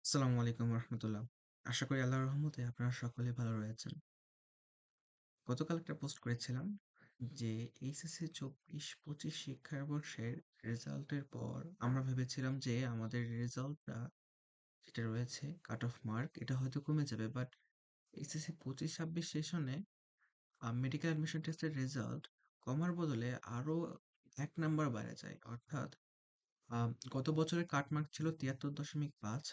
আসসালামু আলাইকুম রহমতুল্লাহ। আশা করি আল্লাহর রহমতে আপনারা সকলে ভালো রয়েছেন। গতকাল একটা পোস্ট করেছিলাম যে এইচএসসি 24-25 শিক্ষাবর্ষের রেজাল্টের পর আমরা ভেবেছিলাম যে আমাদের রেজাল্টটা যেটা রয়েছে কাট অফ মার্ক এটা হয়তো কমে যাবে, বাট এইচএসসি 25-26 সেশনে মেডিকেল অ্যাডমিশন টেস্টের রেজাল্ট কমার বদলে আরো 1 নাম্বার বেড়ে যায়। অর্থাৎ গত বছরের কাটমার্ক ছিল 73.5,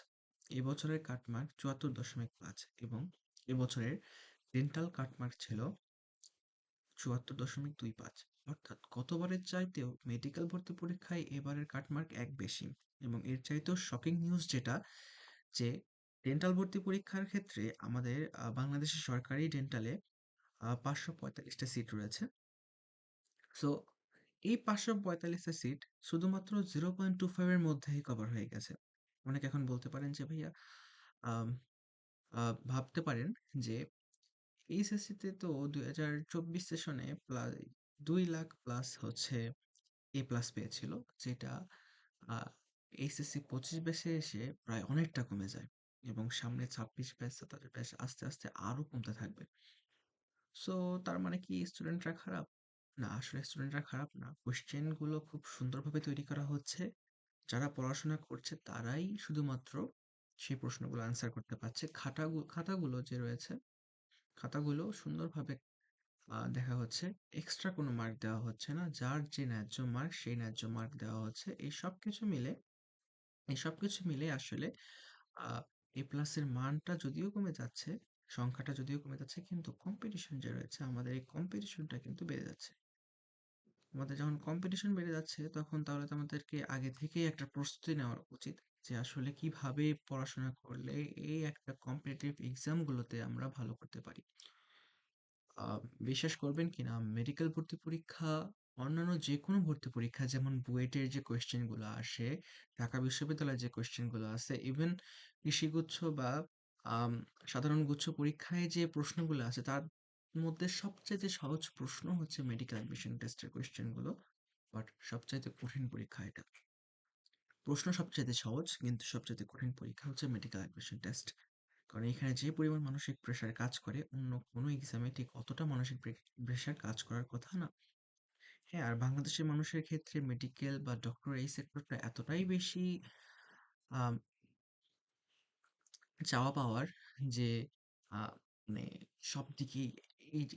এবছরের কাটমার্ক 74.5 এবং এবছরের ডেন্টাল কাটমার্ক ছিল 74.25। অর্থাৎ গতবারের চাইতেও মেডিকেল ভর্তি পরীক্ষায় এবারের কাটমার্ক এক বেশি। এবং এর চাইতেও শকিং নিউজ যেটা, যে ডেন্টাল ভর্তি পরীক্ষার ক্ষেত্রে আমাদের বাংলাদেশের সরকারি ডেন্টালে 545টা সিট রয়েছে। সো এই 545টা সিট শুধুমাত্র 0.25 এর মধ্যেই কভার হয়ে গেছে। অনেকে এখন বলতে পারেন যে ভাইয়া, আম, ভাবতে পারেন যে এইচএসসিতে তো 2024 সেশনে প্রায় 2 লাখ প্লাস হচ্ছে এ প্লাস পেয়েছিল, যেটা এইচএসসি 25 ব্যাচে এসে প্রায় অনেকটা কমে যায় এবং সামনে 26 ব্যাচ 27 ব্যাচ আস্তে আস্তে আরো কমতে থাকবে। সো তার মানে কি স্টুডেন্টরা খারাপ? না, আসলে স্টুডেন্টরা খারাপ না, কোশ্চেন গুলো খুব সুন্দরভাবে তৈরি করা হচ্ছে। যারা পড়াশোনা করছে তারাই শুধুমাত্র সেই প্রশ্নগুলো আনসার করতে পারছে। খাতাগুলো যে রয়েছে, খাতাগুলো সুন্দরভাবে দেখা হচ্ছে। এক্সট্রা কোনো মার্ক দেওয়া হচ্ছে না, যার যে ন্যায্য মার্ক সেই ন্যায্য মার্ক দেওয়া হচ্ছে। এই সব কিছু মিলে আসলে এ প্লাসের মানটা যদিও কমে যাচ্ছে, সংখ্যাটা যদিও কমে যাচ্ছে, কিন্তু কম্পিটিশন যে রয়েছে আমাদের, এই কম্পিটিশনটা কিন্তু বেড়ে যাচ্ছে। আমাদের যখন কম্পিটিশন বেড়ে যাচ্ছে তখন তাহলে তো আমাদেরকে আগে থেকেই একটা প্রস্তুতি নেওয়া উচিত যে আসলে কিভাবে পড়াশোনা করলে এই একটা কম্পিটিটিভ এক্সাম গুলোতে আমরা ভালো করতে পারি। বিশ্বাস করবেন কিনা, মেডিকেল ভর্তি পরীক্ষা অন্যান্য যে কোনো ভর্তি পরীক্ষা, যেমন বুয়েটের যে কোয়েশ্চেন গুলো আসে, ঢাকা বিশ্ববিদ্যালয়ের যে কোয়েশ্চেন গুলো আছে, ইভেন কৃষিগুচ্ছ বা আম, সাধারণ গুচ্ছ পরীক্ষায় যে প্রশ্নগুলো আছে তার মধ্যে সবচেয়ে সহজ প্রশ্ন হচ্ছে মেডিকেল অ্যাডমিশন টেস্টের কোয়েশ্চেন গুলো। বাট সবচাইতে কঠিন পরীক্ষা এটা। প্রশ্ন সবচাইতে সহজ কিন্তু সবচাইতে কঠিন পরীক্ষা হচ্ছে মেডিকেল অ্যাডমিশন টেস্ট। কারণ এখানে যে পরিমাণ মানসিক প্রেশার কাজ করে অন্য কোনো এক্সামে ঠিক অতটা মানসিক প্রেশার কাজ করার কথা না। হ্যাঁ, আর বাংলাদেশের মানুষের ক্ষেত্রে মেডিকেল বা ডক্টর এই সেক্টরটা এতটাই বেশি আম, চাওয়া পাওয়ার যে মানে সব দিকেই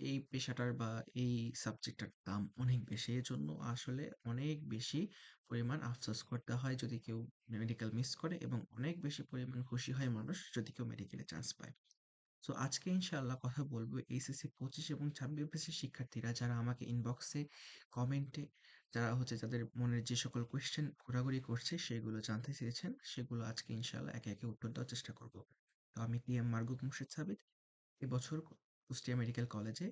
এই পেশাটার বা এই সাবজেক্টটার দাম অনেক বেশি। এজন্য আসলে অনেক বেশি পরিমাণ আফসোস করতে হয় যদি কেউ মেডিকেল মিস করে, এবং অনেক বেশি পরিমাণ খুশি হয় মানুষ যদি কেউ মেডিকেলে চান্স পায়। তো আজকে ইনশাআল্লাহ কথা বলবো এইচএসসি 25 এবং 26 ব্যাচের শিক্ষার্থীরা যারা আমাকে ইনবক্সে, কমেন্টে, যারা হচ্ছে যাদের মনের যে সকল কোয়েশ্চেন ঘোরাঘুরি করছে সেগুলো জানতে চেয়েছেন, সেগুলো আজকে ইনশাআল্লাহ একে একে উত্তর দেওয়ার চেষ্টা করব। তো আমি টিএম মারগুপ মুর্শিদ সাবিত এবছর কুষ্টিয়া মেডিকেল কলেজে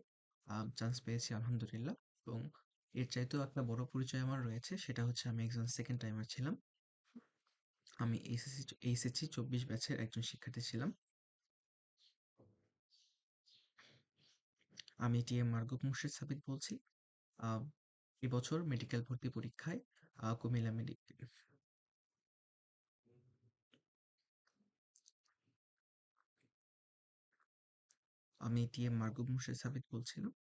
চান্স পেয়েছি আলহামদুলিল্লাহ। এবং এর চাইতেও একটা বড় পরিচয় আমার রয়েছে, সেটা হচ্ছে আমি একজন সেকেন্ড টাইমার ছিলাম। আমি এইচএসসি 24 ব্যাচের একজন শিক্ষার্থী ছিলাম। আমি টিএম মারগুপ মুর্শিদ সাবিত বলছি। আহ, এবছর মেডিকেল ভর্তি পরীক্ষায় কুমিল্লা মেডিকেল, আমি টিএম মারগুপ মুর্শিদ সাবিত বলছিলাম।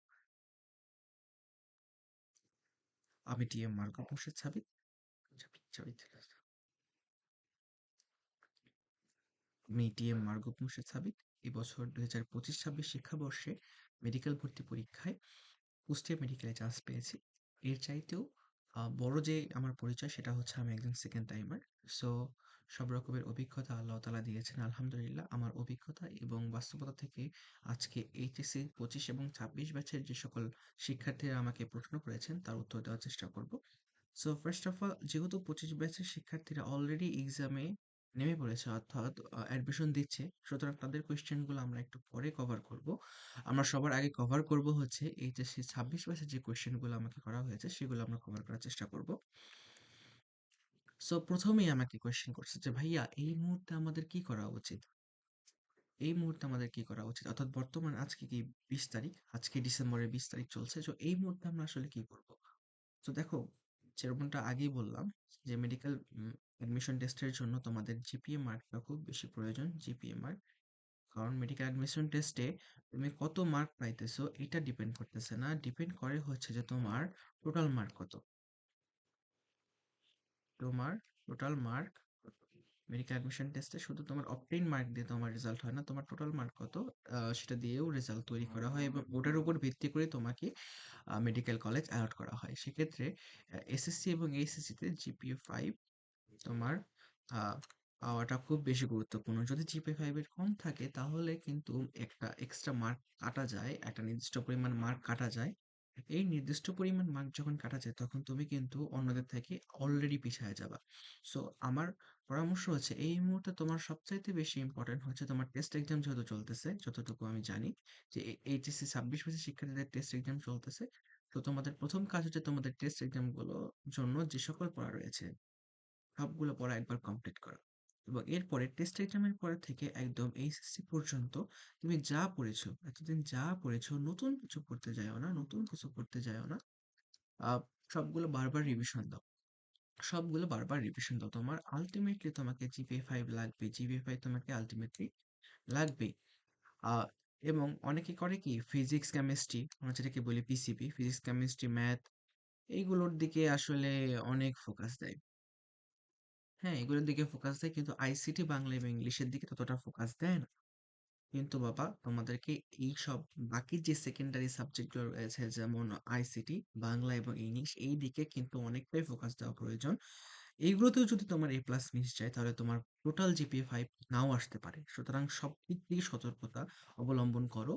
আমি টিএম মারগুপ মুর্শিদ সাবিত সাবিত সাবিত আমি টিএম মারগুপ মুর্শিদ সাবিত এবছর 2025-26 শিক্ষাবর্ষে মেডিকেল ভর্তি পরীক্ষায় কুষ্টিয়া মেডিকেলে চান্স পেয়েছি। এর চাইতেও বড় যে আমার পরিচয় সেটা হচ্ছে আমি একজন সেকেন্ড টাইমার। সো সব রকমের অভিজ্ঞতা আল্লাহ তাআলা দিয়েছেন আলহামদুলিল্লাহ। আমার অভিজ্ঞতা এবং বাস্তবতা থেকে আজকে এইচএসসি 25 এবং 26 ব্যাচের যে সকল শিক্ষার্থীরা আমাকে প্রশ্ন করেছেন তার উত্তর দেওয়ার চেষ্টা করব। সো ফার্স্ট অফ অল, যেহেতু 25 ব্যাচের শিক্ষার্থীরা অলরেডি এক্সামে নেমে পড়েছে, অর্থাৎ অ্যাডমিশন দিচ্ছে, সুতরাং তাদের কোয়েশ্চেন গুলো আমরা একটু পরে কভার করব। আমরা সবার আগে কভার করব হচ্ছে এইচএসসি 26 ব্যাচের যে কোয়েশ্চেন গুলো আমাকে করা হয়েছে সেগুলো আমরা কভার করার চেষ্টা করব। সো প্রথমেই আমাকে কোয়েশ্চেন করছে যে ভাইয়া, এই মুহূর্তে আমাদের কি করা উচিত? এই মুহূর্তে আমাদের কি করা উচিত, অর্থাৎ বর্তমান আজকে কি 20 তারিখ, আজকে ডিসেম্বরের 20 তারিখ চলছে, তো এই মুহূর্তে আমরা আসলে কি করব? তো দেখো, যেরকমটা আগেই বললাম যে মেডিকেল অ্যাডমিশন টেস্টের জন্য তোমাদের জিপিএ মার্কটা খুব বেশি প্রয়োজন, জিপিএ মার্ক। কারণ মেডিকেল অ্যাডমিশন টেস্টে তুমি কত মার্ক পাইতেছো এটা ডিপেন্ড করতেছে না, ডিপেন্ড করে হচ্ছে যে তোমার টোটাল মার্ক কত। তোমার টোটাল মার্ক মেডিকেল অ্যাডমিশন টেস্টে শুধু তোমার অবটেইন মার্ক দিয়ে তোমার রেজাল্ট হয় না, তোমার টোটাল মার্ক কত সেটা দিয়েও রেজাল্ট তৈরি করা হয় এবং ওটার উপর ভিত্তি করে তোমাকে মেডিকেল কলেজ অ্যালট করা হয়। সেক্ষেত্রে এসএসসি এবং এইচএসসিতে জিপিএ 5 তোমার আহ, পাওয়াটা খুব বেশি গুরুত্বপূর্ণ। যদি জিপিএ 5 এর কম থাকে তাহলে কিন্তু একটা এক্সট্রা মার্ক কাটা যায়, একটা নির্দিষ্ট পরিমাণ মার্ক কাটা যায়। এই নির্দিষ্ট পরিমাণ মার্ক যখন কাটা যায় তখন তুমি কিন্তু অন্যদের থেকে অলরেডি পিছিয়ে যাবা। সো আমার পরামর্শ হচ্ছে এই মুহূর্তে তোমার সবচাইতে বেশি ইম্পর্টেন্ট হচ্ছে তোমার টেস্ট এক্সাম যেহেতু চলতেছে, যতটুকু আমি জানি যে এইচএসসি 26 শিক্ষার্থীদের টেস্ট এক্সাম চলতেছে। তো তোমাদের প্রথম কাজ হচ্ছে তোমাদের টেস্ট এক্সাম গুলোর জন্য যে সকল পড়া রয়েছে সবগুলো পড়া একবার কমপ্লিট করা, এবং এরপরে টেস্ট এক্সামের পরে থেকে একদম এইচএসসি পর্যন্ত তুমি যা পড়েছো এতদিন যা পড়েছো নতুন কিছু পড়তে যাও না, নতুন কিছু পড়তে যাও না। আহ, সবগুলো বারবার রিভিশন দাও, সবগুলো বারবার রিভিশন দাও। তোমার আলটিমেটলি তোমাকে জিপিএ 5 লাগবে, জিপিএ 5 তোমাকে আলটিমেটলি লাগবেই। আহ, এবং অনেকে করে কি ফিজিক্স কেমিস্ট্রি, আমরা যেটাকে বলি পিসিবি, ফিজিক্স কেমিস্ট্রি ম্যাথ, এইগুলোর দিকে আসলে অনেক ফোকাস দেয়। হ্যাঁ, এগুলোর দিকে ফোকাস দেয় কিন্তু আইসিটি বাংলা এবং ইংলিশের দিকে ততটা ফোকাস দেয় না। কিন্তু বাবা তোমাদেরকে এই সব বাকি যে সেকেন্ডারি সাবজেক্টগুলো রয়েছে যেমন আইসিটি বাংলা এবং ইংলিশ, এই দিকে কিন্তু অনেকটাই ফোকাস দেওয়া প্রয়োজন। এইগুলোতেও যদি তোমার এ প্লাস মিস যায় তাহলে তোমার টোটাল জিপিএ 5 নাও আসতে পারে। সুতরাং সব দিক থেকে সতর্কতা অবলম্বন করো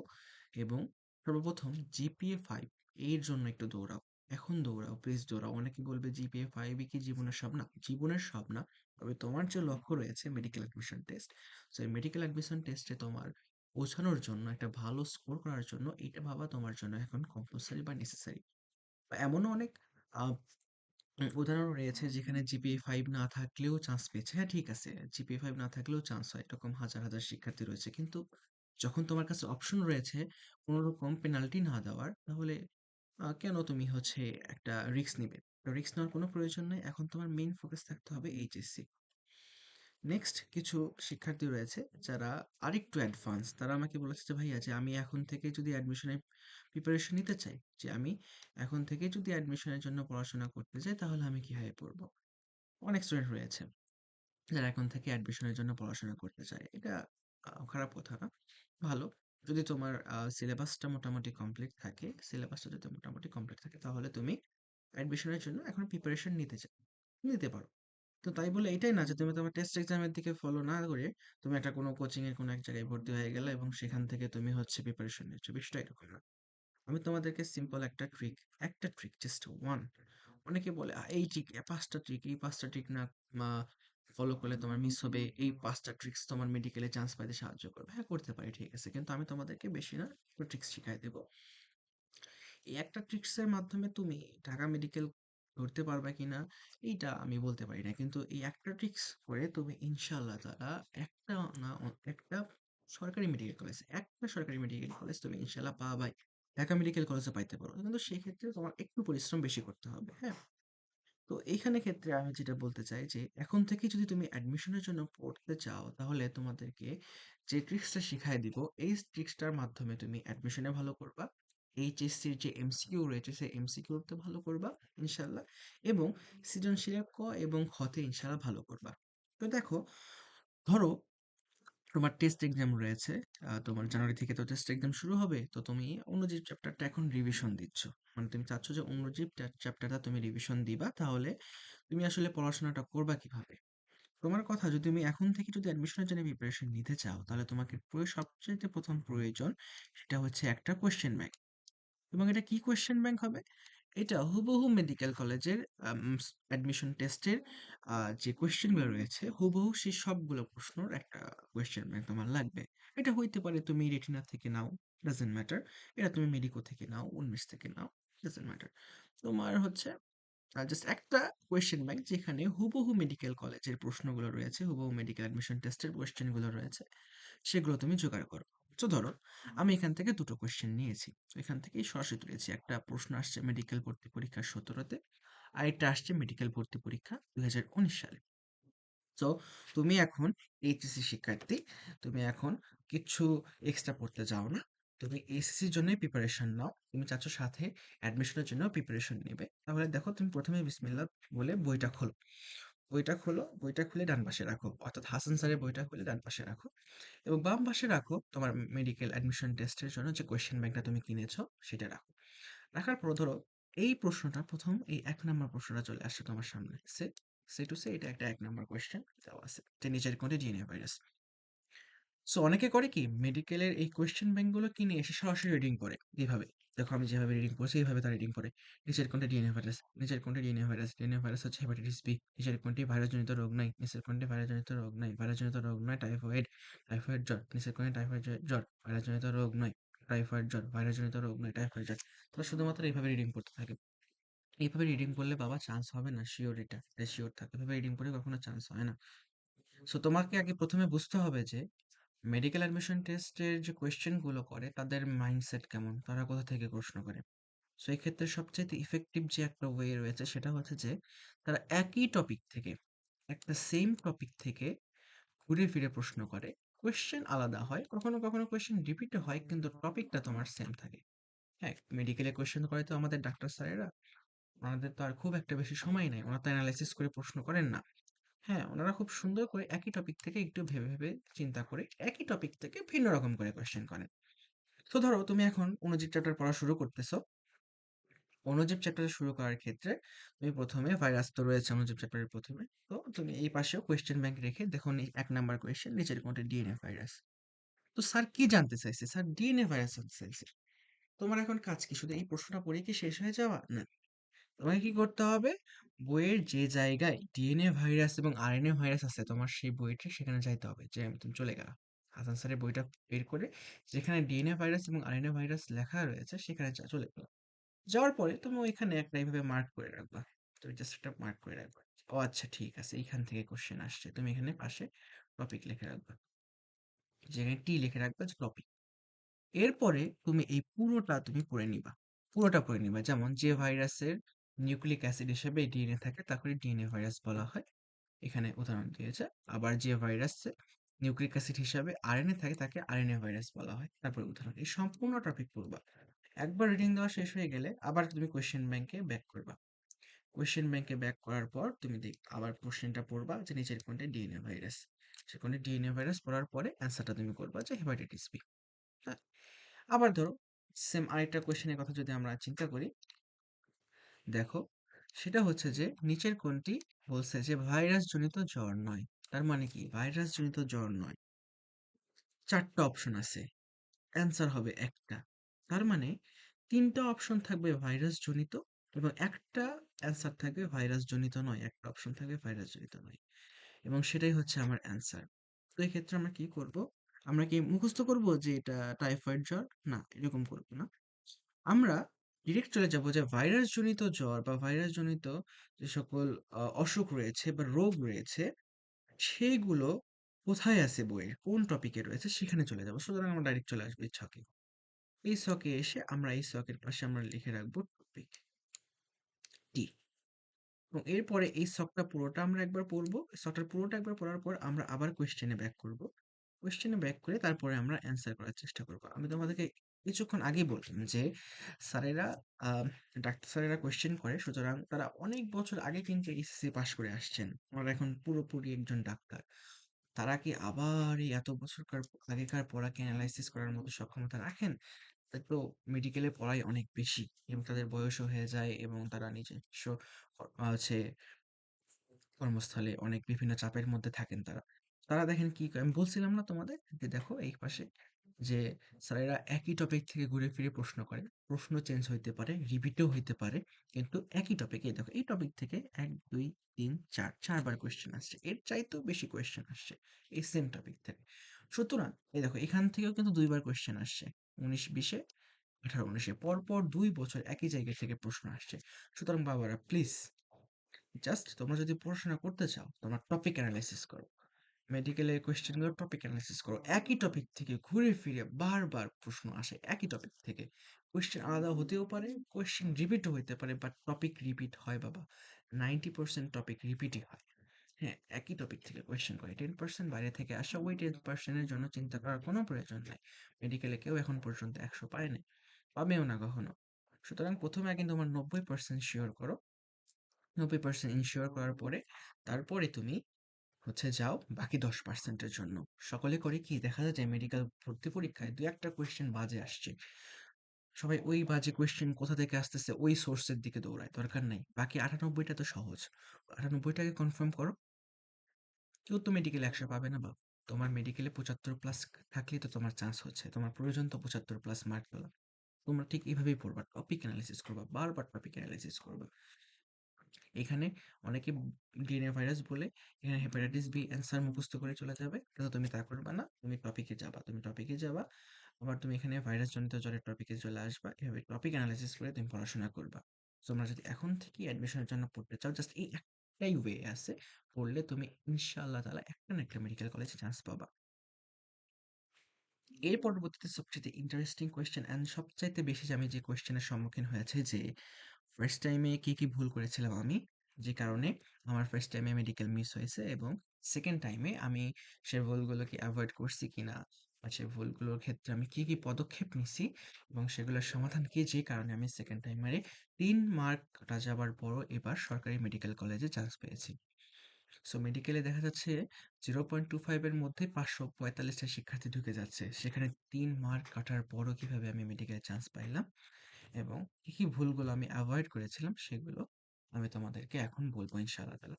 এবং সর্বপ্রথম জিপিএ 5 এর জন্য একটু দৌড়াও। এখন দৌড়াও, প্লিজ দৌড়াও। অনেকে বলবে জিপিএ 5 কি জীবনের সব? না, জীবনের সব না। তবে তোমার যে লক্ষ্য রয়েছে মেডিকেল অ্যাডমিশন টেস্ট, সেই মেডিকেল অ্যাডমিশন টেস্টে তোমার পৌঁছানোর জন্য, একটা ভালো স্কোর করার জন্য এটা ভাবা তোমার জন্য এখন কম্পালসারি বা নেসেসারি। এমনও অনেক আহ, উদাহরণ রয়েছে যেখানে জিপিএ 5 না থাকলেও চান্স পেয়েছে। হ্যাঁ, ঠিক আছে, জিপিএ 5 না থাকলেও চান্স হয়, এরকম হাজার হাজার শিক্ষার্থী রয়েছে। কিন্তু যখন তোমার কাছে অপশন রয়েছে কোনো রকম পেনাল্টি না দেওয়ার, তাহলে কেন তুমি হচ্ছে একটা রিস্ক নিবে? রিস্ক নেওয়ার কোনো প্রয়োজন নেই। এখন তোমার মেইন ফোকাস থাকতে হবে এইচএসসি। নেক্সট কিছু শিক্ষার্থী রয়েছে যারা আরেকটু অ্যাডভান্স, তারা আমাকে বলেছে যে ভাইয়া, যে আমি এখন থেকে যদি অ্যাডমিশনের প্রিপারেশন নিতে চাই, যে আমি এখন থেকে যদি অ্যাডমিশনের জন্য পড়াশোনা করতে চাই তাহলে আমি কিভাবে পড়বো। অনেক স্টুডেন্ট রয়েছে যারা এখন থেকে অ্যাডমিশনের জন্য পড়াশোনা করতে চায়। এটা খারাপ কথা না, ভালো। যদি তোমার সিলেবাসটা মোটামুটি কমপ্লিট থাকে, সিলেবাসটা যদি মোটামুটি কমপ্লিট থাকে তাহলে তুমি অ্যাডমিশনের জন্য এখন প্রিপারেশন নিতে পারো। তো তাই বলে এটাই না যে তুমি তোমার টেস্ট এক্সামের দিকে ফলো না করে তুমি একটা কোনো কোচিং এর কোনো এক জায়গায় ভর্তি হয়ে গেলে এবং সেখান থেকে তুমি হচ্ছে প্রিপারেশন নিচ্ছ, বিষয়টা এরকম না। আমি তোমাদেরকে সিম্পল একটা ট্রিক, জাস্ট ওয়ান। অনেকে বলে এই ট্রিক, 5টা ট্রিক, এই 5টা ট্রিক না ফলো করলে তোমার মিস হবে, এই 5টা ট্রিক্স তোমার মেডিকেলে চান্স পাইতে সাহায্য করবে। হ্যাঁ, করতে পারি, ঠিক আছে, কিন্তু আমি তোমাদেরকে বেশি না, ট্রিক্স শিখাই দেবো। এই একটা ট্রিক্স এর মাধ্যমে তুমি ঢাকা মেডিকেল ধরতে পারবে কিনা এইটা আমি বলতে পারি না, কিন্তু এই একটা ট্রিক্স করে তুমি ইনশাআল্লাহ তাআলা একটা না একটা সরকারি মেডিকেল কলেজ তুমি ইনশাআল্লাহ পাবাই। ঢাকা মেডিকেল কলেজে পাইতে পারো, কিন্তু সেক্ষেত্রে তোমার একটু পরিশ্রম বেশি করতে হবে। হ্যাঁ, তো এইখানে ক্ষেত্রে আমি যেটা বলতে চাই যে এখন থেকে যদি তুমি অ্যাডমিশনের জন্য পড়তে চাও তাহলে তোমাদেরকে যে ট্রিক্সটা শিখাই দিব, এই ট্রিক্সটার মাধ্যমে তুমি অ্যাডমিশনে ভালো করবা, এইচএসসির যে এমসিকিউ রয়েছে সেই এমসিকিউতে ভালো করবা ইনশাল্লাহ, এবং সৃজনশীলের ক এবং খতে ইনশাল্লাহ ভালো করবা। তো দেখো, ধরো তোমার টেস্ট এক্সাম রয়েছে, তোমার জানুয়ারি থেকে তো টেস্ট এক্সাম শুরু হবে, তো তুমি অন্যজীব চ্যাপ্টারটা এখন রিভিশন দিচ্ছ, মানে তুমি চাচ্ছ যে অন্যজীব চ্যাপ্টারটা তুমি রিভিশন দিবা, তাহলে তুমি আসলে পড়াশোনাটা করবা কিভাবে? তোমার কথা, যদি তুমি এখন থেকে যদি অ্যাডমিশনের জন্য প্রিপারেশন নিতে চাও তাহলে তোমাকে সবচাইতে প্রথম প্রয়োজন সেটা হচ্ছে একটা কোয়েশ্চেন ব্যাংক। এবং এটা কি কোয়েশ্চেন ব্যাংক হবে? এটা হুবহু মেডিকেল কলেজের অ্যাডমিশন টেস্টের যে কোয়েশ্চেনগুলো রয়েছে হুবহু সেই সবগুলো প্রশ্নর একটা কোয়েশ্চেন ব্যাংক তোমার লাগবে। এটা হইতে পারে তুমি রেটিনা থেকে নাও, ডাজেন্ট ম্যাটার। এটা তুমি মেডিকো থেকে নাও, 19 থেকে নাও, ডাজেন্ট ম্যাটার। তোমার হচ্ছে জাস্ট একটা কোয়েশ্চেন ব্যাংক যেখানে হুবহু মেডিকেল কলেজের প্রশ্নগুলো রয়েছে, হুবহু মেডিকেল অ্যাডমিশন টেস্টের কোয়েশ্চেনগুলো রয়েছে, সেগুলো তুমি জোগাড় করো। তো ধরো আমি এখান থেকে দুটো কোয়েশ্চেন নিয়েছি, তো এখান থেকেই সরাসরি তুলেছি। একটা প্রশ্ন আসছে মেডিকেল ভর্তি পরীক্ষার 17-তে, আরেকটা আসছে মেডিকেল ভর্তি পরীক্ষা 2019 সালে। সো তুমি এখন এইচএসসি শিক্ষার্থী, তুমি এখন কিছু এক্সট্রা পড়তে যাও না। তুমি এইচএসসির জন্যই প্রিপারেশন নাও। তুমি চাচ্ছ সাথে অ্যাডমিশনের জন্য প্রিপারেশন নেবে। তাহলে দেখো তুমি প্রথমে বিসমিল্লাহ বলে বইটা খোলো। বইটা খোলো, বইটা খুলে ডান পাশে রাখো। অর্থাৎ হাসান স্যারের বইটা খুলে ডান পাশে রাখো। এবং বাম পাশে রাখো তোমার মেডিকেল অ্যাডমিশন টেস্টের জন্য যে কোয়েশ্চেন ব্যাংকটা তুমি কিনেছো সেটা রাখো। রাখার পর ধরো এই প্রশ্নটা প্রথম এই ১ নাম্বার প্রশ্নটা চলে আসছে তোমার সামনে। সে টু সে এটা একটা ১ নাম্বার কোয়েশ্চেন দেওয়া আছে। যে নিচের কোনটি ডিএনএ ভাইরাস? সো অনেকে করে কি মেডিকেলের এই কোয়েশ্চেন ব্যাংকগুলো কিনে এসে সরাসরি রিডিং করে এইভাবে। দেখো আমি যেভাবে রিডিং করছি এইভাবে তারা রিডিং করে। নিচের কোনটি ডিএনএ ভাইরাস? নিচের কোনটি ডিএনএ ভাইরাস? ডিএনএ ভাইরাস হচ্ছে হেপাটাইটিস বি। নিচের কোনটি ভাইরাসজনিত রোগ নাই? নিচের কোনটি ভাইরাসজনিত রোগ নাই? ভাইরাসজনিত রোগ নয় টাইফয়েড। টাইফয়েড জ্বর। নিচের কোনটি টাইফয়েড জ্বর? ভাইরাসজনিত রোগ নয়। টাইফয়েড জ্বর। ভাইরাসজনিত রোগ নয়। টাইফয়েড জ্বর। তারা শুধুমাত্র এইভাবে রিডিং করতে থাকে। এইভাবে রিডিং করলে বাবা চান্স হবে না, শিওর এটা শিওর থাকে। এভাবে রিডিং করে কখনো চান্স হয় না। সো তোমাকে আগে প্রথমে বুঝতে হবে যে মেডিকেল অ্যাডমিশন টেস্টের যে কোয়েশ্চেন গুলো করে তাদের মাইন্ডসেট কেমন, তারা কোথা থেকে প্রশ্ন করে। সো এই ক্ষেত্রে সবচেয়ে ইফেক্টিভ যে একটা ওয়ে রয়েছে সেটা হচ্ছে যে তারা একই টপিক থেকে, একটা সেম টপিক থেকে ঘুরে ফিরে প্রশ্ন করে। কোয়েশ্চেন আলাদা হয়, কখনো কখনো কোয়েশ্চেন রিপিট হয়, কিন্তু টপিকটা তোমার সেম থাকে। হ্যাঁ, মেডিকেলে কোয়েশ্চেন করে তো আমাদের ডাক্তার স্যারেরা, ওনাদের তো আর খুব একটা বেশি সময় নেই, ওনারা তো অ্যানালাইসিস করে প্রশ্ন করেন না। হ্যাঁ, ওনারা খুব সুন্দর করে একই টপিক থেকে একটু ভেবে ভেবে চিন্তা করে একই টপিক থেকে ভিন্ন রকম করে কোয়েশ্চেন করেন। তো ধরো তুমি এখন অণুজীব চ্যাপ্টার পড়া শুরু করতেছো। অণুজীব চ্যাপ্টার শুরু করার ক্ষেত্রে তুমি প্রথমে ভাইরাস তো রয়েছে অণুজীব চ্যাপ্টারের প্রথমে। তো তুমি এই পাশেও কোয়েশ্চেন ব্যাংক রেখে দেখো ১ নাম্বার কোয়েশ্চেন নিচের কোনটা ডিএনএ ভাইরাস। তো স্যার কি জানতে চাইছে? স্যার ডিএনএ ভাইরাস জানতে চাইছে। তোমার এখন কাজ কি শুধু এই প্রশ্নটা পড়ে কি শেষ হয়ে যাওয়া? না, তোমাকে কি করতে হবে? বইয়ের যে জায়গায় ডিএনএ ভাইরাস এবং আরএনএ ভাইরাস আছে তোমার সেই বইটা সেখানে যাইতে হবে। যে তুমি চলে গেলা হাসান স্যারের বইটা বের করে যেখানে ডিএনএ ভাইরাস এবং আরএনএ ভাইরাস লেখা রয়েছে সেখানে চলে গেলা। যাওয়ার পরে তুমি ওইখানে একটা এইভাবে মার্ক করে রাখবা। তুমি জাস্ট একটা মার্ক করে রাখবা। ও আচ্ছা ঠিক আছে, এইখান থেকে কোশ্চেন আসছে। তুমি এখানে পাশে টপিক লিখে রাখবা। যেখানে টি লিখে রাখবা যে টপিক। এরপরে তুমি এই পুরোটা তুমি পড়ে নিবা। পুরোটা পড়ে নিবা। যেমন যে ভাইরাসের নিউক্লিক অ্যাসিড হিসেবে ডিএনএ থাকে তাকে ডিএনএ ভাইরাস বলা হয়। এখানে উদাহরণ দিয়েছে। আবার যে ভাইরাসে নিউক্লিক অ্যাসিড হিসাবে আরএনএ থাকে তাকে আরএনএ ভাইরাস বলা হয়। তারপরে উদাহরণ। এই সম্পূর্ণ টপিক পড়বা। একবার রিডিং দেওয়া শেষ হয়ে গেলে আবার তুমি কোয়েশ্চেন ব্যাংকে ব্যাক করবা। কোয়েশ্চেন ব্যাংকে ব্যাক করার পর তুমি আবার কোশ্চেনটা পড়বা যে নিচের কোনটা ডিএনএ ভাইরাস। সেখানে ডিএনএ ভাইরাস পড়ার পরে অ্যান্সারটা তুমি করবা যে হেপাটাইটিস বি। হ্যাঁ? আবার ধরো সেম আরেকটা কোয়েশ্চেনের কথা যদি আমরা চিন্তা করি, দেখো সেটা হচ্ছে যে নিচের কোনটি বলছে যে ভাইরাস জনিত জ্বর নয়। তার মানে কি ভাইরাস জনিত জ্বর নয়? ৪টা অপশন আছে, অ্যান্সার হবে একটা। তার মানে ৩টা অপশন থাকবে ভাইরাস জনিত এবং একটা অ্যান্সার থাকবে ভাইরাস জনিত নয়। একটা অপশন থাকবে ভাইরাস জনিত নয় এবং সেটাই হচ্ছে আমার অ্যান্সার। তো এক্ষেত্রে আমরা কি করব? আমরা কি মুখস্থ করব যে এটা টাইফয়েড জ্বর? না, এরকম করব না। আমরা ডিরেক্ট চলে যাব যে ভাইরাস জনিত জ্বর বা ভাইরাস জনিত যে সকল অসুখ রয়েছে বা রোগ রয়েছে সেইগুলো কোথায় আছে বইয়ের কোন টপিকে রয়েছে সেখানে চলে যাব। সুতরাং আমরা ডাইরেক্ট চলে আসবো এই ছকে। এই ছকে এসে আমরা এই ছকের পাশে আমরা লিখে রাখবো টপিক টি। এবং এরপরে এই ছকটা পুরোটা আমরা একবার পড়বো। ছকটার পুরোটা একবার পড়ার পর আমরা আবার কোয়েশ্চেনে ব্যাক করব। কোয়েশ্চেনে ব্যাক করে তারপরে আমরা অ্যান্সার করার চেষ্টা করব। আমি তোমাদেরকে কিছুক্ষণ আগেই বললাম যে স্যারেরা ডাক্তার স্যারেরা কোয়েশ্চেন করে, সুতরাং তারা অনেক বছর আগে কিন্তু এসএসসি পাস করে আসছেন। ওনারা এখন পুরোপুরি একজন ডাক্তার। তারা কি আবার এই এত বছরকার আগেকার পড়াকে এনালাইসিস করার মতো সক্ষমতা রাখেন? তাদের তো মেডিকেলে পড়াই অনেক বেশি এবং তাদের বয়সও হয়ে যায় এবং তারা নিজস্ব হচ্ছে কর্মস্থলে অনেক বিভিন্ন চাপের মধ্যে থাকেন তারা। তারা দেখেন কি করে, আমি বলছিলাম না তোমাদের যে দেখো এই পাশে যে স্যারেরা একই টপিক থেকে ঘুরে ফিরে প্রশ্ন করে। প্রশ্ন চেঞ্জ হইতে পারে, রিপিটও হইতে পারে, কিন্তু একই টপিকে দেখো এই টপিক থেকে ১, ২, ৩, ৪ বার কোয়েশ্চেন আসছে। এর চাইতেও বেশি কোয়েশ্চেন আসছে এই সেম টপিক থেকে। সুতরাং এই দেখো এখান থেকেও কিন্তু ২ বার কোয়েশ্চেন আসছে। ১৯-২০-এ, ১৮-১৯-এ পরপর ২ বছর একই জায়গা থেকে প্রশ্ন আসছে। সুতরাং বাবারা প্লিজ জাস্ট তোমরা যদি পড়াশোনা করতে চাও তোমরা টপিক অ্যানালাইসিস করো। মেডিকেলের কোয়েশ্চেনগুলো টপিক অ্যানালাইসিস করো। একই টপিক থেকে ঘুরে ফিরে বারবার প্রশ্ন আসে একই টপিক থেকে। কোয়েশ্চেন আলাদা হতেও পারে, কোয়েশ্চেন রিপিটও হইতে পারে, বাট টপিক রিপিট হয় বাবা। 90% টপিক রিপিটই হয়। হ্যাঁ, একই টপিক থেকে কোয়েশ্চেন করে। 10% বাইরে থেকে আসা, ওই 10% এর জন্য চিন্তা করার কোনো প্রয়োজন নাই। মেডিকেলে কেউ এখন পর্যন্ত 100 পায় নাই, পাবেও না কখনো। সুতরাং প্রথমে আগে তোমার 90% শিওর করো। 90% ইনশিওর করার পরে তারপরে তুমি যাও বাকি 10% এর জন্য। সকলে করে কি দেখা যায় যে মেডিকেল ভর্তি পরীক্ষায় দু একটা কোয়েশ্চেন বাজে আসছে, সবাই ওই বাজে কোয়েশ্চেন কোথা থেকে আসতেছে ওই সোর্সের দিকে দৌড়ায়, দরকার নাই। বাকি 98টা তো সহজ, 98টাকে কনফার্ম করো। কেউ তো মেডিকেলে 100 পাবে না বাবা। তোমার মেডিকেলে 75+ থাকলেই তো তোমার চান্স হচ্ছে, তোমার প্রয়োজন তো 75+ মার্ক তোলা। তোমরা ঠিক এইভাবেই পড়বা, টপিক অ্যানালাইসিস করবা, বারবার টপিক অ্যানালাইসিস করবা। এখানে অনেকে ডিএনএ ভাইরাস বলে এখানে হেপাটাইটিস বি অ্যান্সার মুখস্থ করে চলে যাবে, কিন্তু তুমি তা করবে না। তুমি টপিকে যাবা, তুমি টপিকে যাবা। আবার তুমি এখানে ভাইরাস জনিত জ্বরের টপিকে চলে আসবা। এভাবে টপিক অ্যানালাইসিস করে তুমি পড়াশোনা করবা। তোমরা যদি এখন থেকে অ্যাডমিশনের জন্য পড়তে চাও, জাস্ট এই একটাই ওয়ে আছে, পড়লে তুমি ইনশাআল্লাহ তাআলা একটা না একটা মেডিকেল কলেজে চান্স পাবা। এর পরবর্তীতে সবচেয়ে ইন্টারেস্টিং কোয়েশ্চেন অ্যান্ড সবচাইতে বেশি যে আমি যে কোয়েশ্চেনের সম্মুখীন হয়েছে যে ফার্স্ট টাইমে কি কি ভুল করেছিলাম আমি, যে কারণে আমার ফার্স্ট টাইমে মেডিকেল মিস হয়েছে, এবং সেকেন্ড টাইমে আমি সে ভুলগুলোকে অ্যাভয়েড করছি কিনা, বা সে ভুলগুলোর ক্ষেত্রে আমি কি কি পদক্ষেপ নিছি, এবং সেগুলোর সমাধান কি, যে কারণে আমি সেকেন্ড টাইমারে 3 মার্ক কাটা যাবার পরও এবার সরকারি মেডিকেল কলেজে চান্স পেয়েছি। সো মেডিকেলে দেখা যাচ্ছে 0.25 এর মধ্যে 545টা শিক্ষার্থী ঢুকে যাচ্ছে, সেখানে 3 মার্ক কাটার পরও কিভাবে আমি মেডিকেলে চান্স পাইলাম এবং কি কি ভুলগুলো আমি অ্যাভয়েড করেছিলাম সেগুলো আমি তোমাদেরকে এখন বলবো ইনশাআল্লাহ তাআলা।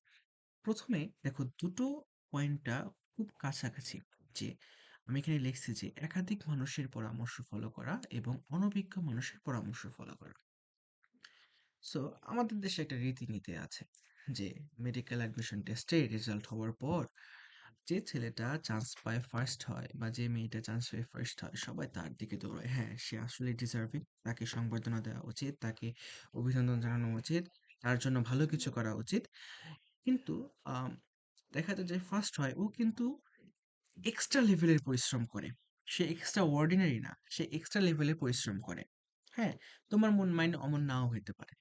প্রথমে দেখো, দুটো পয়েন্টটা খুব কাছাকাছি, যে আমি এখানে লিখছি যে একাধিক মানুষের পরামর্শ ফলো করা এবং অনভিজ্ঞ মানুষের পরামর্শ ফলো করা। সো আমাদের দেশে একটা রীতিনীতি আছে যে মেডিকেল অ্যাডমিশন টেস্টে রেজাল্ট হওয়ার পর যে ছেলেটা চান্স পায় ফার্স্ট হয়, বা যে মেয়েটা চান্স পেয়ে ফার্স্ট হয়, সবাই তার দিকে দৌড়ায়। হ্যাঁ, সে আসলে ডিজার্ভিং, তাকে সংবর্ধনা দেওয়া উচিত, তাকে অভিনন্দন জানানো উচিত, তার জন্য ভালো কিছু করা উচিত। কিন্তু আম, দেখা যায় যে ফার্স্ট হয় ও কিন্তু এক্সট্রা লেভেলের পরিশ্রম করে। সে এক্সট্রা অর্ডিনারি না, সে এক্সট্রা লেভেলের পরিশ্রম করে। হ্যাঁ, তোমার মন মাইন্ড অমন নাও হইতে পারে।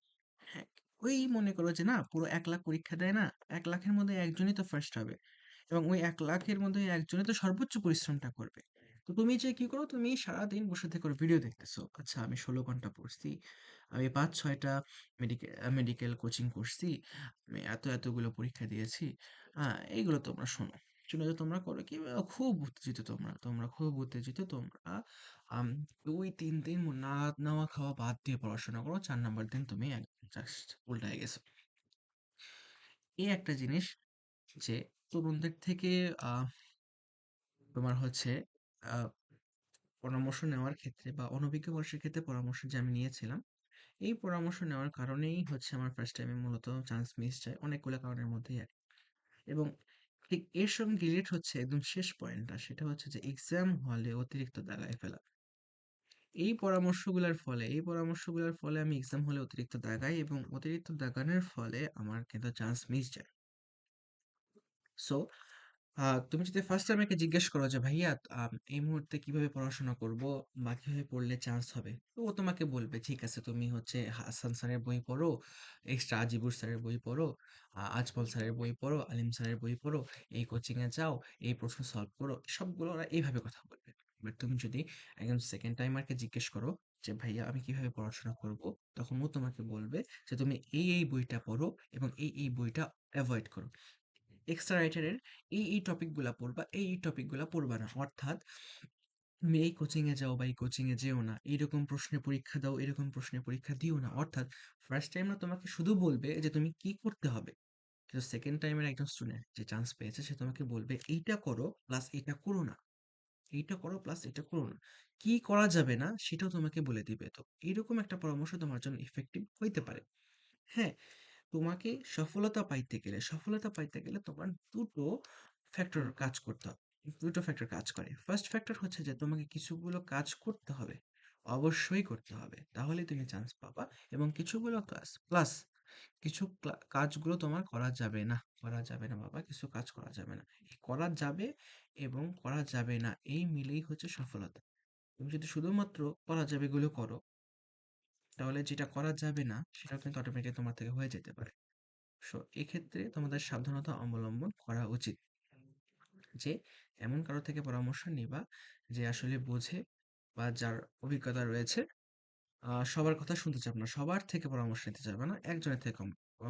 হ্যাঁ, ওই মনে করো যে না, পুরো 1 লাখ পরীক্ষা দেয় না, 1 লাখের মধ্যে একজনই তো ফার্স্ট হবে, এবং ওই 1 লাখের মধ্যে একজনই তো সর্বোচ্চ পরিশ্রমটা করবে। তো তুমি যে কি করো, তুমি সারাদিন বসে থেকে ভিডিও দেখতেছো, আচ্ছা আমি 16 ঘন্টা পড়ছি, আমি 5-6টা মেডিকেল কোচিং করছি, আমি এতগুলো পরীক্ষা দিয়েছি। এইগুলো তোমরা শোনো, শুনে যে তোমরা করো কি, খুব উত্তেজিত, তোমরা খুব উত্তেজিত, তোমরা আম 2-3 দিন না নেওয়া খাওয়া বাদ দিয়ে পড়াশোনা করো, 4 নম্বর দিন তুমি একদম জাস্ট উল্টায় গেছো। এই একটা জিনিস, যে তরুণদের থেকে আহ, তোমার আহ, পরামর্শ নেওয়ার ক্ষেত্রে বা অনভিজ্ঞ মানুষের ক্ষেত্রে পরামর্শ যে আমি নিয়েছিলাম, এই পরামর্শ নেওয়ার কারণেই আমার ফার্স্ট টাইমে মূলত চান্স মিস যায় অনেকগুলো কারণের মধ্যে এক। এবং ঠিক এর সঙ্গে রিলেট হচ্ছে একদম শেষ পয়েন্টটা, সেটা হচ্ছে যে এক্সাম হলে অতিরিক্ত দাগায় ফেলা। এই পরামর্শগুলোর ফলে আমি এক্সাম হলে অতিরিক্ত দাগাই, এবং অতিরিক্ত দাগানোর ফলে আমার কিন্তু চান্স মিস যায়। সো তুমি যদি ফার্স্ট আমাকে জিজ্ঞেস করো যে ভাইয়া, এই মুহূর্তে কিভাবে পড়াশোনা করব বা কিভাবে পড়লে চান্স হবে, তো ও তোমাকে বলবে ঠিক আছে, তুমি হাসান স্যারের বই পড়ো, এক্সট্রা আজিবুর স্যারের বই পড়ো, আজমল স্যারের বই পড়ো, আলিম স্যারের বই পড়ো, এই কোচিং এ যাও, এই প্রশ্ন সলভ করো, সবগুলো ওরা এইভাবে কথা বলবে। বাট তুমি যদি একজন সেকেন্ড টাইমারকে জিজ্ঞেস করো যে ভাইয়া আমি কিভাবে পড়াশোনা করব, তখন ও তোমাকে বলবে যে তুমি এই বইটা পড়ো এবং এই বইটা অ্যাভয়েড করো। এক্সট্রা রাইটারের এই টপিকগুলা পড়বা, এই টপিকগুলা পড়বা না। অর্থাৎ তুমি এই কোচিং এ যাও বা এই কোচিং এ যেও না, এরকম প্রশ্নের পরীক্ষা দাও, এরকম প্রশ্নের পরীক্ষা দিও না। অর্থাৎ ফার্স্ট টাইম না তোমাকে শুধু বলবে যে তুমি কি করতে হবে, কিন্তু সেকেন্ড টাইমের একজন স্টুডেন্ট যে চান্স পেয়েছে সে তোমাকে বলবে এইটা করো প্লাস এটা করো না, এইটা করো প্লাস এটা করো না, কি করা যাবে না সেটাও তোমাকে বলে দিবে। তো এরকম একটা পরামর্শ তোমার জন্য ইফেক্টিভ হইতে পারে। হ্যাঁ, তোমাকে সফলতা পাইতে গেলে তোমার দুটো ফ্যাক্টর কাজ করতে হবে। দুটো ফ্যাক্টর কাজ করে। ফার্স্ট ফ্যাক্টর হচ্ছে যে তোমাকে কিছুগুলো কাজ করতে হবে, অবশ্যই করতে হবে, তাহলে তুমি চান্স পাবা। এবং কিছুগুলো কাজ প্লাস কিছু কাজগুলো তোমার করা যাবে না, করা যাবে না বাবা, কিছু কাজ করা যাবে না। এই করা যাবে এবং করা যাবে না এই মিলেই হচ্ছে সফলতা। তুমি যদি শুধুমাত্র করা যাবে গুলো করো, তাহলে যেটা করা যাবে না সেটা কিন্তু অটোমেটিক তোমার থেকে হয়ে যেতে পারে। সো এক্ষেত্রে তোমাদের সাবধানতা অবলম্বন করা উচিত যে এমন কারো থেকে পরামর্শ নিবা যে আসলে বোঝে বা যার অভিজ্ঞতা রয়েছে। সবার কথা শুনতে চাবে না, সবার থেকে পরামর্শ নিতে চাবে না, একজনের থেকে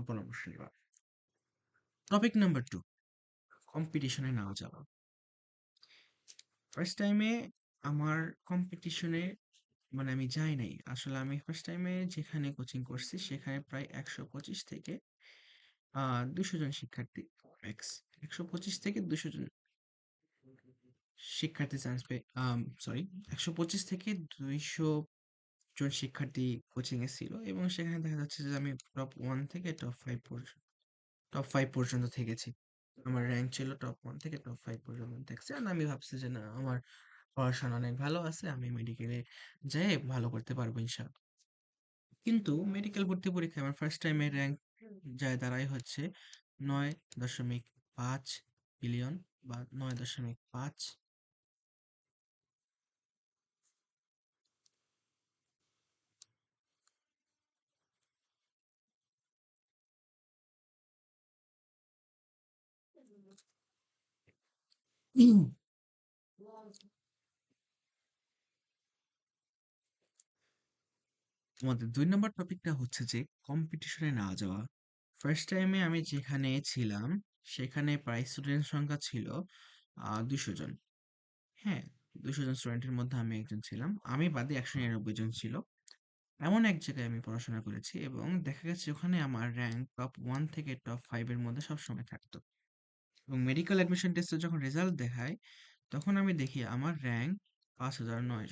পরামর্শ নিবা। টপিক নাম্বার 2, কম্পিটিশনে না যাওয়া। ফার্স্ট টাইমে আমার কম্পিটিশনে মানে আমি যাই নাই। আসলে আমি ফার্স্ট টাইমে যেখানে কোচিং করছি সেখানে প্রায় ১২৫ থেকে ২০০ জন শিক্ষার্থী ম্যাক্স। ১২৫ থেকে ২০০ জন শিক্ষার্থী চান্স পেয়ে, সরি, ১২৫ থেকে ২০০ জন শিক্ষার্থী কোচিং এ ছিল এবং সেখানে দেখা যাচ্ছে যে আমি টপ 1 থেকে টপ 5 পর্যন্ত থেকেছি। আমার র‍্যাংক ছিল টপ 1 থেকে টপ 5 পর্যন্ত দেখছি। আর আমি ভাবছি যে না, আমার পড়াশোনা অনেক ভালো আছে। আমি মেডিকেলে যেয়ে ভালো করতে পারবো ইনশাআল্লাহ। কিন্তু মেডিকেল ভর্তি পরীক্ষায় আমার ফার্স্ট টাইমের র‍্যাংক যায় দাঁড়ায় হচ্ছে ৯.৫ বিলিয়ন বা ৯.৫। আমাদের ২ নম্বর টপিকটা হচ্ছে যে কম্পিটিশনে না যাওয়া। ফার্স্ট টাইমে আমি যেখানে ছিলাম সেখানে প্রায় স্টুডেন্ট সংখ্যা ছিল ২০০ জন। হ্যাঁ, ২০০ জন স্টুডেন্টের মধ্যে আমি একজন ছিলাম। আমি বাদে ১৯৯ জন ছিল। এমন এক জায়গায় আমি পড়াশোনা করেছি এবং দেখা গেছে ওখানে আমার র‍্যাংক টপ 1 থেকে টপ 5 এর মধ্যে সবসময় থাকতো। এবং মেডিকেল অ্যাডমিশন টেস্টে যখন রেজাল্ট দেখায়, তখন আমি দেখি আমার র‍্যাংক ৫০০৯।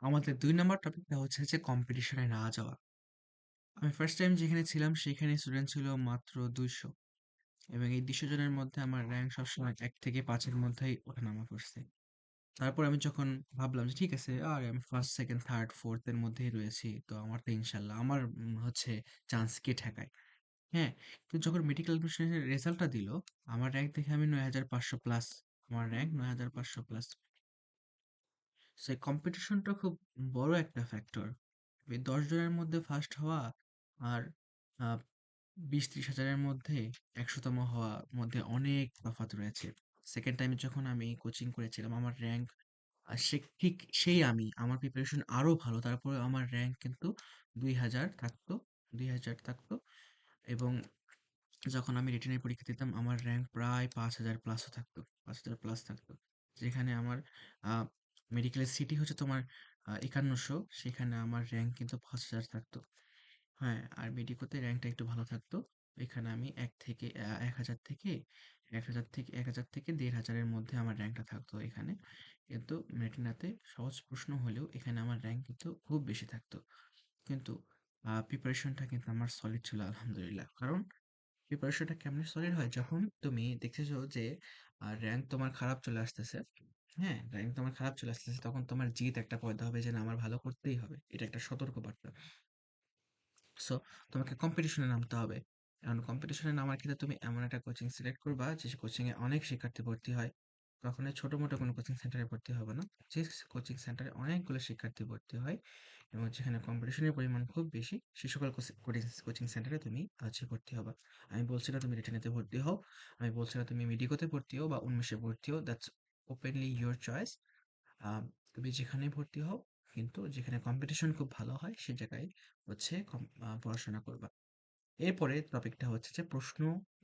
আমাদের ২ নাম্বার টপিকটা হচ্ছে যে কম্পিটিশনে না যাওয়া। আমি ফার্স্ট টাইম যেখানে ছিলাম সেখানে স্টুডেন্ট ছিল মাত্র ২০০ এবং এই ২০০ জনের মধ্যে আমার র‍্যাংক সবসময় ১ থেকে ৫ এর মধ্যেই ওঠানামা করছে। তারপর আমি যখন ভাবলাম যে ঠিক আছে, আর আমি ফার্স্ট, সেকেন্ড, থার্ড, ফোর্থ এর মধ্যেই রয়েছি। তো আমার তো ইনশাআল্লাহ আমার হচ্ছে চান্স কে ঠেকায়। হ্যাঁ? কিন্তু যখন মেডিকেল অ্যাডমিশনের রেজাল্টটা দিল, আমার র‍্যাংক দেখে আমি ৯৫০০ প্লাস। আমার র‍্যাংক ৯৫০০ প্লাস। সো এই কম্পিটিশনটা খুব বড় একটা ফ্যাক্টর। এই ১০ জনের মধ্যে ফার্স্ট হওয়া আর আ ২০-৩০ হাজারের মধ্যে ১০০ তম হওয়ার মধ্যে অনেক তফাৎ রয়েছে। সেকেন্ড টাইমে যখন আমি কোচিং করেছিলাম আমার র‍্যাংক ঠিক সেই আমার প্রিপারেশন আরো ভালো। তারপরেও আমার র‍্যাংক কিন্তু ২০০০ থাকতো, ২০০০ থাকতো এবং যখন আমি রিটেন এর পরীক্ষা দিতাম আমার র‍্যাংক প্রায় ৫০০০ প্লাসও থাকতো। ৫০০০ প্লাস থাকতো। যেখানে আমার আ মেডিকেলের সিটি হচ্ছে তোমার ৫১০০, সেখানে আমার র‍্যাংক কিন্তু ৫০০০ থাকতো। হ্যাঁ, আর মেডিকোতে র‍্যাংকটা একটু ভালো থাকতো। এখানে আমি ১০০০ থেকে ১,৫০০ এর মধ্যে আমার র‍্যাংকটা থাকতো এখানে। কিন্তু রেটিনাতে সহজ প্রশ্ন হলেও এখানে আমার র‍্যাংক কিন্তু খুব বেশি থাকতো। কিন্তু প্রিপারেশনটা কিন্তু আমার সলিড ছিল আলহামদুলিল্লাহ। কারণ প্রিপারেশনটা কেমনে সলিড হয়? যখন তুমি দেখতেছো যে র‍্যাংক তোমার খারাপ চলে আসতেছে, হ্যাঁ? র‍্যাংক তোমার খারাপ চলে আসতেছে, তখন তোমার জিদ একটা পয়দা হবে যে না, আমার ভালো করতেই হবে। এটা একটা সতর্কবার্তা। সো তোমাকে কম্পিটিশনে নামতে হবে। এখন কম্পিটিশনে নামার ক্ষেত্রে তুমি এমন একটা কোচিং সিলেক্ট করবা যে কোচিং এ অনেক শিক্ষার্থী ভর্তি হয়। কখনোই ছোট-মোটো কোনো কোচিং সেন্টারে ভর্তি হবে না। যে কোচিং সেন্টারে অনেকগুলো শিক্ষার্থী ভর্তি হয় এবং যেখানে কম্পিটিশনের পরিমাণ খুব বেশি, সে সকল কোচিং সেন্টারে তুমি ভর্তি হবা। আমি বলছি না তুমি রিটেনেতে ভর্তি হও। আমি বলছি না তুমি মেডিকোতে ভর্তি হও বা উন্মেষে ভর্তি হও। That's openly your choice. তুমি যেখানেই ভর্তি হও, কিন্তু যেখানে কম্পিটিশন খুব ভালো হয় সে জায়গায় হচ্ছে পড়াশোনা করবা। এরপরে টপিকটা হচ্ছে যে প্রশ্ন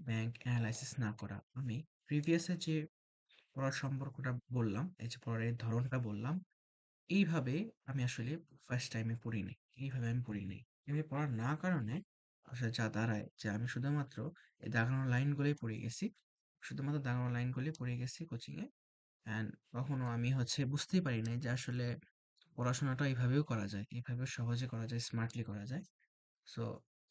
ব্যাংক এনালাইসিস না করা। আমি প্রিভিয়াস এ যে পড়ার সম্পর্কটা বললাম, এই যে পড়ার এই ধরনটা বললাম, এইভাবে আমি আসলে ফার্স্ট টাইমে পড়ি নাই। এইভাবে আমি পড়ি নাই। এভাবে পড়ার না কারণে আসলে যা দাঁড়ায় যে আমি শুধুমাত্র এই দাগানো লাইনগুলোই পড়ে গেছি। শুধুমাত্র দাগানো লাইনগুলোই পড়ে গেছি কোচিংয়ে। অ্যান্ড কখনো আমি হচ্ছে বুঝতেই পারি নাই যে আসলে পড়াশোনাটা এভাবেও করা যায়। এভাবেও সহজে করা যায়, স্মার্টলি করা যায়। সো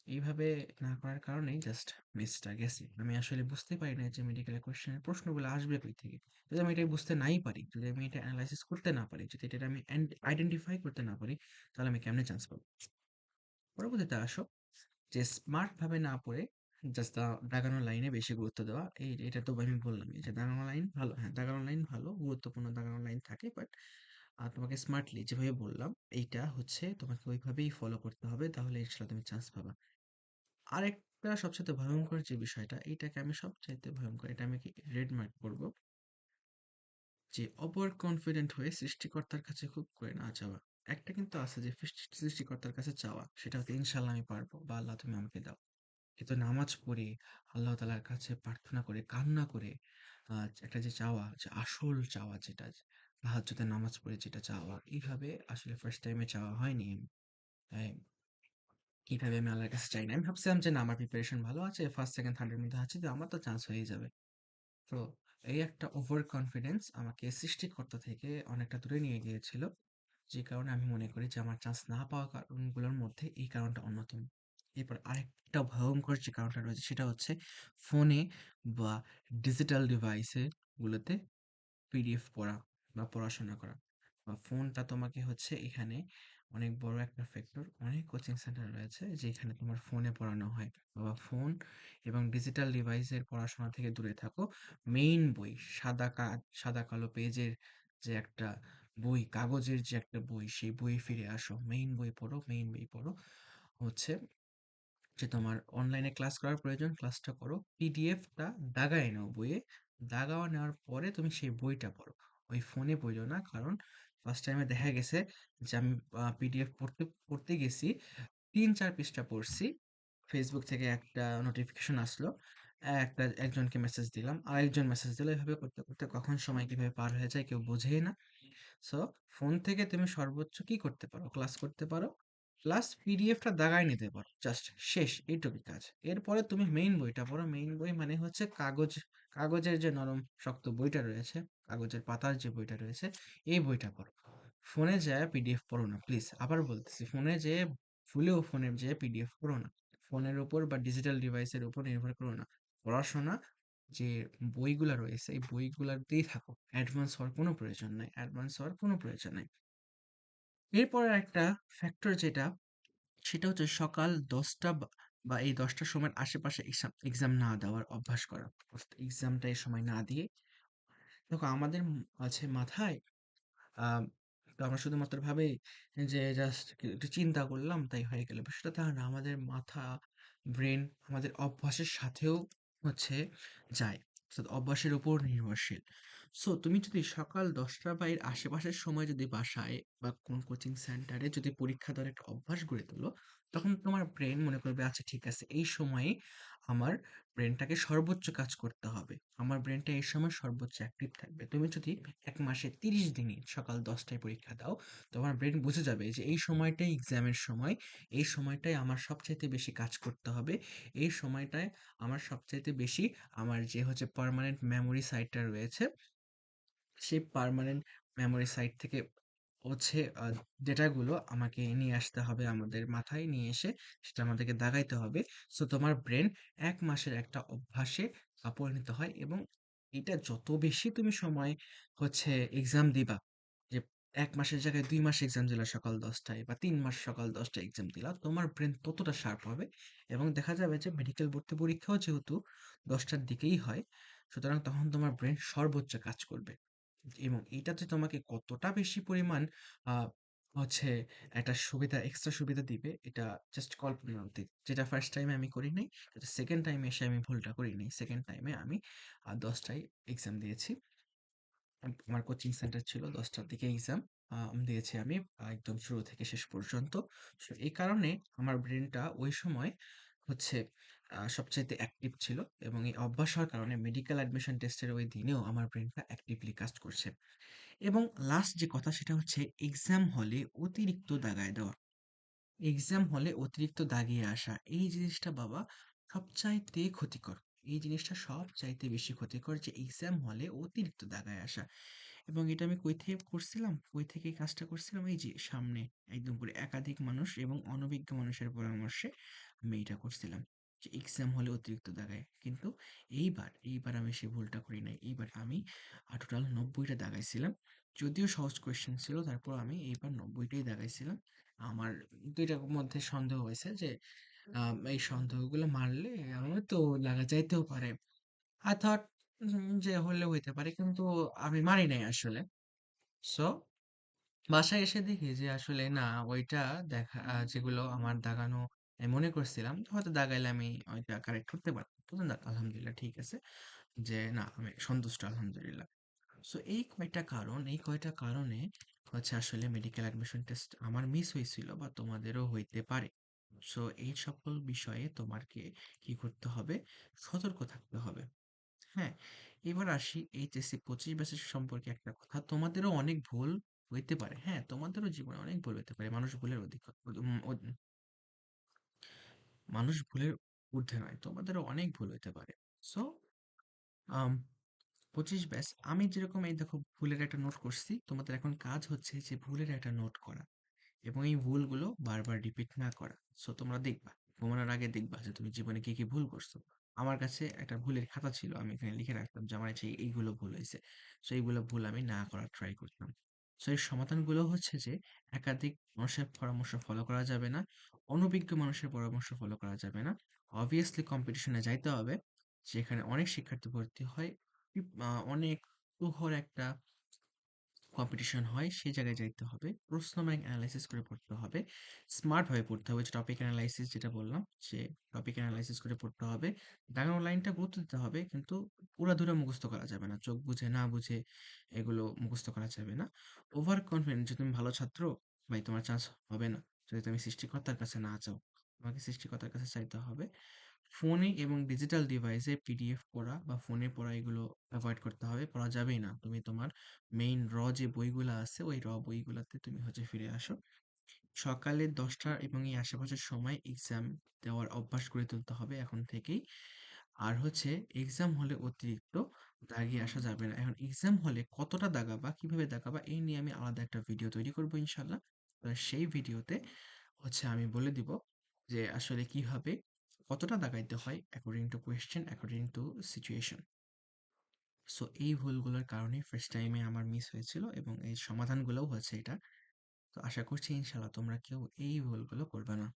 এইভাবে না করার কারণেই জাস্ট মিসটা গেছে। আমি আসলে বুঝতেই পারি নাই যে মেডিকেলের কোয়েশ্চেনের প্রশ্নগুলো আসবে কই থেকে। যদি আমি এটা বুঝতে নাই পারি, যদি আমি এটা এনালাইসিস করতে না পারি, যদি এটা আমি আইডেন্টিফাই করতে না পারি, তাহলে আমি কেমনে চান্স পাবো? পরবর্তীতে আসো যে স্মার্ট ভাবে না পড়ে জাস্ট দাগানো লাইনে বেশি গুরুত্ব দেওয়া। এটা তো আমি বললামই যে দাগানো লাইন ভালো। হ্যাঁ, দাগানো লাইন ভালো, গুরুত্বপূর্ণ দাগানো লাইন থাকে। বাট তোমাকে স্মার্টলি যেভাবে বললাম, এইটা হচ্ছে তোমাকে ওইভাবেই ফলো করতে হবে। তাহলে ইনশাল্লাহ তুমি চান্স পাবা। আরেকটা সবচাইতে ভয়ংকর যে বিষয়টা, এইটাকে আমি সবচাইতে ভয়ংকর, এটা আমি কি রেড মার্ক করব, যে ওভার কনফিডেন্ট হয়ে সৃষ্টিকর্তার কাছে খুব করে না চাওয়া। একটা কিন্তু আছে যে সৃষ্টিকর্তার কাছে চাওয়া, সেটা হচ্ছে ইনশাল্লাহ আমি পারবো, বা আল্লাহ তুমি আমাকে দাও। কিন্তু নামাজ পড়ে আল্লাহ তাআলার কাছে প্রার্থনা করে কান্না করে একটা যে চাওয়া, যে আসল চাওয়া যেটা, তাহাজ্জুদের নামাজ পড়ে যেটা চাওয়া, এইভাবে আসলে ফার্স্ট টাইমে চাওয়া হয়নি। তাই এইভাবে আমি আল্লাহর কাছে চাই না। আমি ভাবছিলাম যে না, আমার প্রিপারেশন ভালো আছে, ফার্স্ট সেকেন্ড থার্ড এর মধ্যে আছে, তো আমার তো চান্স হয়েই যাবে। তো এই একটা ওভার কনফিডেন্স আমাকে সৃষ্টিকর্তা থেকে অনেকটা দূরে নিয়ে গিয়েছিল। যে কারণে আমি মনে করি যে আমার চান্স না পাওয়ার কারণগুলোর মধ্যে এই কারণটা অন্যতম। এরপর আরেকটা ভয়ংকর যে কারণটা রয়েছে, সেটা হচ্ছে ফোনে বা ডিজিটাল ডিভাইসে গুলোতে পিডিএফ পড়া বা পড়াশোনা করা। বা ফোনটা তোমাকে হচ্ছে এখানে অনেক বড় একটা ফ্যাক্টর। অনেক কোচিং সেন্টার রয়েছে যেখানে তোমার ফোনে পড়ানো হয়। বা ফোন এবং ডিজিটাল ডিভাইসের পড়াশোনা থেকে দূরে থাকো। মেইন বই, সাদা কালো পেজের যে একটা বই, কাগজের যে একটা বই, সেই বইয়ে ফিরে আসো। মেইন বই পড়ো, মেইন বই পড়ো। হচ্ছে যে তোমার অনলাইনে ক্লাস করার প্রয়োজন, ক্লাসটা করো। পিডিএফটা দাগায় নাও বইয়ে। দাগাও নেওয়ার পরে তুমি সেই বইটা পড়ো। ওই ফোনে পড়ো না। কারণ ফার্স্ট টাইমে দেখা গেছে যে আমি পিডিএফ পড়তে পড়তে গেছি, ৩-৪ পৃষ্ঠা পড়ছি। ফেসবুক থেকে একটা নোটিফিকেশন আসলো। একজনকে মেসেজ দিলাম, আরেকজন মেসেজ দিল। এভাবে করতে করতে কখন সময় কিভাবে পার হয়ে যায় কেউ বোঝেই না। সো ফোন থেকে তুমি সর্বোচ্চ কি করতে পারো, ক্লাস করতে পারো, প্লাস পিডিএফটা দাগায় নিতে পারো। জাস্ট শেষ, এইটুকুই কাজ। এরপরে তুমি মেইন বইটা পড়ো। মেইন বই মানে হচ্ছে কাগজের যে নরম শক্ত বইটা রয়েছে, কাগজের পাতার যে বইটা রয়েছে, এই বইটা পড়ো। ফোনে যায় পিডিএফ পড়ো না, প্লিজ। আবার বলতেছি, ফোনে যেয়ে ভুলেও ফোনে যেয়ে পিডিএফ পড়ো না। ফোনের উপর বা ডিজিটাল ডিভাইসের উপর নির্ভর করো না। পড়াশোনা যে বইগুলা রয়েছে, এই বইগুলাতেই থাকো। অ্যাডভান্স হওয়ার কোনো প্রয়োজন নাই, অ্যাডভান্স হওয়ার কোনো প্রয়োজন নাই। এরপরে একটা ফ্যাক্টর যেটা, সেটা হচ্ছে সকাল ১০টা বা এই ১০টার সময়ের আশেপাশে এক্সাম না দেওয়ার অভ্যাস করা। অর্থাৎ এক্সামটা এই সময় না দিয়ে, দেখো আমাদের আছে মাথায়, আম তো আমরা শুধুমাত্র ভাবি যে জাস্ট একটু চিন্তা করলাম তাই হয়ে গেল। বিষয়টা তা না। আমাদের মাথা, ব্রেন আমাদের অভ্যাসের সাথেও হচ্ছে যায়। অর্থাৎ অভ্যাসের উপর নির্ভরশীল। সো তুমি যদি সকাল ১০টা বা এর আশেপাশের সময় যদি বাসায় বা কোন কোচিং সেন্টারে যদি পরীক্ষা দেওয়ার একটা অভ্যাস গড়ে তোলো, তখন তোমার ব্রেন মনে করবে আচ্ছা ঠিক আছে, এই সময়ে আমার ব্রেনটাকে সর্বোচ্চ কাজ করতে হবে। আমার ব্রেনটা এই সময় সর্বোচ্চ অ্যাক্টিভ থাকবে। তুমি যদি ১ মাসে ৩০ দিনই সকাল ১০টায় পরীক্ষা দাও, তোমার ব্রেন বুঝে যাবে যে এই সময়টাই এক্সামের সময়। এই সময়টায় আমার সবচাইতে বেশি কাজ করতে হবে। এই সময়টায় আমার সবচাইতে বেশি আমার যে হচ্ছে পার্মানেন্ট মেমোরি সাইটটা রয়েছে, সেই পার্মানেন্ট মেমোরি সাইট থেকে হচ্ছে ডেটাগুলো আমাকে নিয়ে আসতে হবে, আমাদের মাথায় নিয়ে এসে সেটা আমাদেরকে দাগাইতে হবে। সো তোমার ব্রেন ১ মাসের একটা অভ্যাসে পরিণত হয়। এবং এটা যত বেশি তুমি সময় হচ্ছে এক্সাম দিবা, যে ১ মাসের জায়গায় ২ মাস এক্সাম দিলা সকাল ১০টায়, বা ৩ মাস সকাল ১০টায় এক্সাম দিলা, তোমার ব্রেন ততটা শার্প হবে। এবং দেখা যাবে যে মেডিকেল ভর্তি পরীক্ষাও যেহেতু ১০টার দিকেই হয়, সুতরাং তখন তোমার ব্রেন সর্বোচ্চ কাজ করবে। এবং এইটাতে তোমাকে কতটা বেশি পরিমাণ আ হচ্ছে একটা সুবিধা, এক্সট্রা সুবিধা দিবে, এটা জাস্ট কল্পনার অতীত। যেটা ফার্স্ট টাইমে আমি করি নাই, কিন্তু সেকেন্ড টাইমে এসে আমি ভুলটা করি নাই। সেকেন্ড টাইমে আমি ১০টায় এক্সাম দিয়েছি। আমার কোচিং সেন্টার ছিল ১০টার দিকে এক্সাম দিয়েছি আমি, একদম শুরু থেকে শেষ পর্যন্ত। সো এই কারণে আমার ব্রেনটা ওই সময় হচ্ছে সবচাইতে অ্যাক্টিভ ছিল। এবং এই অভ্যাস হওয়ার কারণে মেডিকেল অ্যাডমিশন টেস্টের ওই দিনেও আমার ব্রেনটা অ্যাক্টিভলি কাজ করছে। এবং লাস্ট যে কথা, সেটা হচ্ছে এক্সাম হলে অতিরিক্ত দাগায় দেওয়া। এক্সাম হলে অতিরিক্ত দাগিয়ে আসা এই জিনিসটা বাবা সবচাইতে ক্ষতিকর। এই জিনিসটা সবচাইতে বেশি ক্ষতিকর যে এক্সাম হলে অতিরিক্ত দাগায় আসা। এবং এটা আমি কই থেকে করছিলাম? কই থেকে এই কাজটা করছিলাম? এই যে সামনে একদম করে একাধিক মানুষ এবং অনভিজ্ঞ মানুষের পরামর্শে আমি এটা করছিলাম। যে এক্সাম হলে অতিরিক্ত দাগায়। কিন্তু এইবার আমি সেই ভুলটা করি নাই। এইবার আমি টোটাল ৯০ টা দাগাইছিলাম। যদিও সহজ কোয়েশ্চেন ছিল তারপর আমি এইবার ৯০ টাই দাগাইছিলাম। আমার ২ টার মধ্যে সন্দেহ হইছে যে এই সন্দেহগুলো মারলে হয়তো লাগা যাইতেও পারে। I thought যে হলেও হইতে পারে কিন্তু আমি মারি নাই আসলে। সো বাসায় এসে দেখি যে আসলে না ওইটা দেখা যেগুলো আমার দাগানো আমি মনে করছিলাম হয়তো দাগাইলে আমি ওইটা কারেক্ট করতে পারতাম। তো যাক আলহামদুলিল্লাহ ঠিক আছে যে না আমি সন্তুষ্ট আলহামদুলিল্লাহ। সো এই কয়টা কারণে হচ্ছে আসলে মেডিকেল অ্যাডমিশন টেস্ট আমার মিস হয়েছিল বা তোমাদেরও হইতে পারে। সো এই সকল বিষয়ে তোমাকে কি করতে হবে? সতর্ক থাকতে হবে। হ্যাঁ, এবার আসি এইচএসসি 25 ব্যাচের সম্পর্কে একটা কথা। তোমাদেরও অনেক ভুল হইতে পারে। হ্যাঁ, তোমাদেরও জীবনে অনেক ভুল হইতে পারে। মানুষ ভুলের ঊর্ধ্বে নয়। তোমাদেরও অনেক ভুল হইতে পারে। সো আম 25 ব্যাচ আমি যেরকম এই দেখো ভুলের একটা নোট করছি। তোমাদের এখন কাজ হচ্ছে যে ভুলের একটা নোট করা। এবং এই ভুলগুলো বারবার রিপিট না করা। সো তোমরা দেখবা। ঘুমানোর আগে দেখবা যে তুমি জীবনে কি, কি ভুল করছো। আমার কাছে একটা ভুলের খাতা ছিল। আমি এখানে লিখে রাখতাম যে আমার এইগুলো ভুল হইছে। সো এইগুলো ভুল আমি না করার ট্রাই করতাম। সো এর সমাধানগুলো হচ্ছে যে একাধিক মানুষের পরামর্শ ফলো করা যাবে না। অনভিজ্ঞ মানুষের পরামর্শ ফলো করা যাবে না। অবভিয়াসলি কম্পিটিশনে যাইতে হবে। সেখানে অনেক শিক্ষার্থী ভর্তি হয়। অনেক তুখর একটা কম্পিটিশন হয় সেই জায়গায় যাইতে হবে। প্রশ্ন ব্যাংক এনালাইসিস করে পড়তে হবে। স্মার্ট ভাবে পড়তে হবে। যে টপিক এনালাইসিস যেটা বললাম, সে টপিক এনালাইসিস করে পড়তে হবে। দাগানো লাইনটা গুরুত্ব দিতে হবে কিন্তু উড়াধুরা মুখস্থ করা যাবে না। চোখ বুজে না বুঝে এগুলো মুখস্থ করা যাবে না। ওভার কনফিডেন্ট যে তুমি ভালো ছাত্র, ভাই তোমার চান্স হবে না। যদি তুমি সৃষ্টিকর্তার কাছে না চাও। তোমাকে সৃষ্টিকর্তার কাছে চাইতে হবে। ফোনে এবং ডিজিটাল ডিভাইসে পিডিএফ পড়া বা ফোনে পড়া এগুলো এভয়েড করতে হবে। পড়া যাবেই না। তুমি তোমার মেইন যে বইগুলা আছে ওই বইগুলাতে তুমি হচ্ছে ফিরে আসো। সকালে ১০টা এবং এই আশেপাশের সময় এক্সাম দেওয়ার অভ্যাস গড়ে তুলতে হবে এখন থেকেই। আর হচ্ছে এক্সাম হলে অতিরিক্ত দাগিয়ে আসা যাবে না। এখন এক্সাম হলে কতটা দাগাবা, কিভাবে দাগাবা এই নিয়ে আমি আলাদা একটা ভিডিও তৈরি করব ইনশাআল্লাহ। সেই ভিডিওতে হচ্ছে আমি বলে দিব যে আসলে কিভাবে কতটা দাগাইতে হয় according to question, according to situation. So এই ভুলগুলোর কারণেই ফার্স্ট টাইমে আমার মিস হয়েছিল এবং এই সমাধানগুলোও হচ্ছে এটা। তো আশা করছি ইনশাআল্লাহ তোমরা কেউ এই ভুলগুলো করবে না।